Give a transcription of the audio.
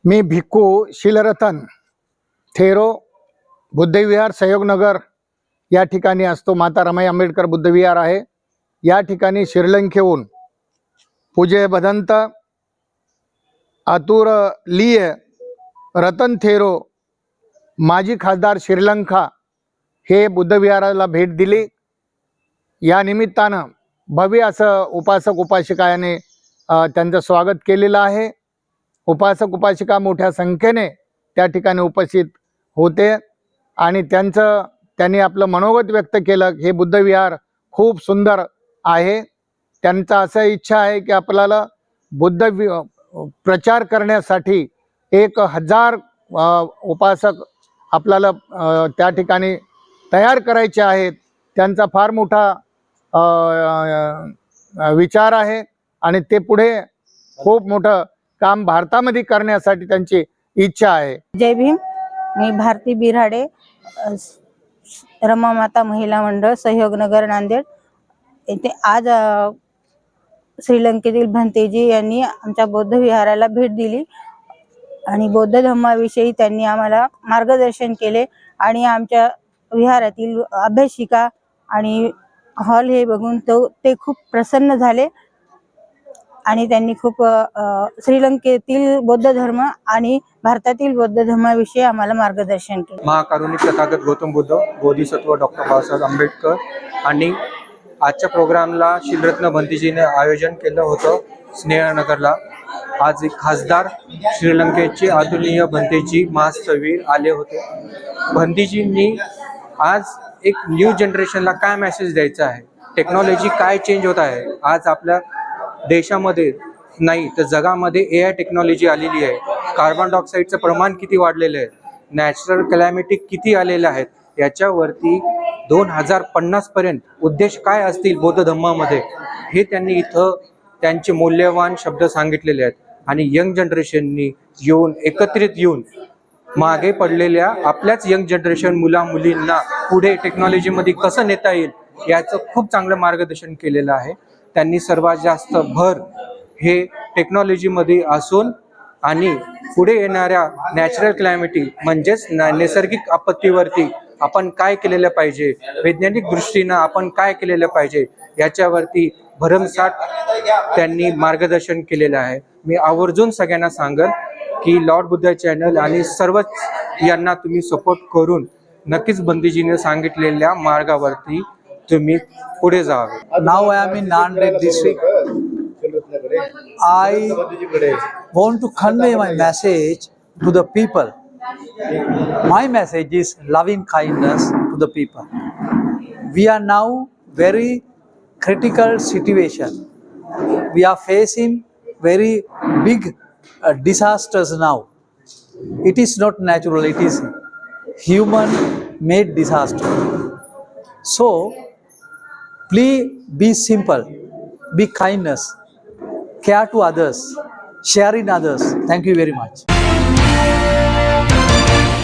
मी भिक्खू शीलरतन थेरो बुद्धविहार सहयोगनगर या ठिकाणी असतो। माता रमाई आंबेडकर बुद्धविहार आहे। या ठिकाणी श्रीलंकेहून पूज्य भदंत आतुरलीय रतन थेरो माजी खासदार श्रीलंका हे बुद्धविहाराला भेट दिली। या निमित्तानं भव्य असं उपासक उपासिका यांनी त्यांचं स्वागत केलेलं आहे। उपासक उपासिका मोठ्या संख्येने त्या ठिकाणी उपस्थित होते आणि त्यांनी आपलं मनोगत व्यक्त केलं। हे बुद्धविहार खूप सुंदर आहे। त्यांचा असं इच्छा आहे की आपल्याला बुद्ध प्रचार करण्यासाठी 1000 उपासक आपल्याला त्या ठिकाणी तयार करायचे आहेत। त्यांचा फार मोठा विचार आहे आणि ते पुढे खूप मोठं काम भारतामध्ये करण्यासाठी त्यांची इच्छा आहे। जय भीम। मी भारती बिराडे, रमा माता महिला मंडळ सहयोगनगर नांदेड येथे आज श्रीलंकेतील भंतेजी यांनी आमच्या बौद्ध विहाराला भेट दिली आणि बौद्ध धर्माविषयी त्यांनी आम्हाला मार्गदर्शन केले आणि आमच्या विहारातील अभ्यासिका आणि हॉल हे बघून ते खूप प्रसन्न झाले आणि त्यांनी खूप श्रीलंकेतील बौद्ध धर्म आणि भारतातील बौद्ध धर्माविषयी आम्हाला मार्गदर्शन केले। महाकारुणिक तथागत गौतम बुद्ध, बोधिसत्व डॉक्टर बाबासाहेब आंबेडकर आणि आजच्या प्रोग्रामला शीलरत्न भंतेजीने आयोजन केलं होतं स्नेहनगरला। आज एक खासदार श्रीलंकेचे अतुलनीय भंतेजी महास्तवीर आले होते। भंतेजींनी आज एक न्यू जनरेशनला काय मेसेज द्यायचा आहे, टेक्नॉलॉजी काय चेंज होत आहे। आज आपल्या देशामध्ये नाही तर जगामध्ये AI टेक्नॉलॉजी आलेली आहे। कार्बन डायऑक्साईडचं प्रमाण किती वाढलेलं आहे, नॅचरल कॅलॅमिटी किती आलेल्या आहेत, याच्यावरती 2050 पर्यंत उद्देश काय असतील बौद्ध धर्मामध्ये हे त्यांनी इथं त्यांचे मौल्यवान शब्द सांगितलेले आहेत। आणि यंग जनरेशननी एकत्रित येऊन मागे पडलेल्या आपल्याच यंग जनरेशन मुला मुलींना पुढे टेक्नॉलॉजीमध्ये कसं नेता येईल याचं खूप चांगलं मार्गदर्शन केलेलं आहे। त्यांनी सर्वात जास्त भर हे टेक्नॉलॉजीमध्ये असून आणि पुढे येणाऱ्या नॅचरल क्लायमेटी म्हणजेच नैसर्गिक आपत्तीवरती आपण काय केलेलं पाहिजे, वैज्ञानिक दृष्टीनं आपण काय केलेलं पाहिजे याच्यावरती भरमसाठ त्यांनी मार्गदर्शन केलेलं आहे। मी आवर्जून सगळ्यांना सांगेन की लॉर्ड बुद्ध चॅनल आणि सर्वच यांना तुम्ही सपोर्ट करून नक्कीच भंतेजीने सांगितलेल्या मार्गावरती तुम्ही पुढे जावे। Now I am in Nanded district. I want to convey my message to the people. My message is loving kindness to the people. We are now very critical situation. We are facing very big disasters now. It is not natural, it is human made disaster. So please be simple, be kindness, care to others, share in others. Thank you very much.